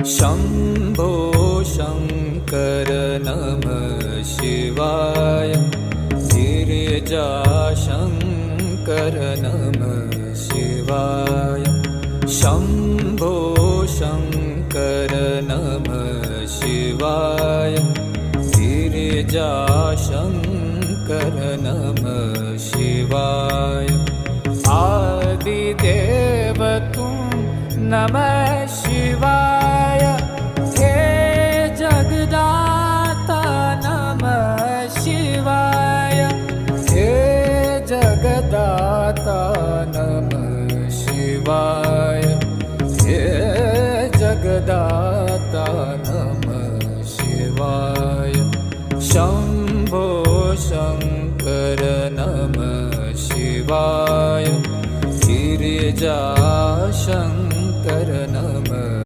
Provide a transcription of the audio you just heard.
शम्भो शङ्कर नमः शिवाय। गिरिजाशङ्कर नमः शिवाय। शम्भो शङ्कर नमः शिवाय। गिरिजाशङ्कर नमः शिवाय। आदिदेव तुम नमः शिवाय। हे जगदाता नमः शिवाय। हे जगदाता नमः शिवाय। हे जगदाता नमः शिवाय। शम्भो शङ्कर नमः शिवाय। गिरिजा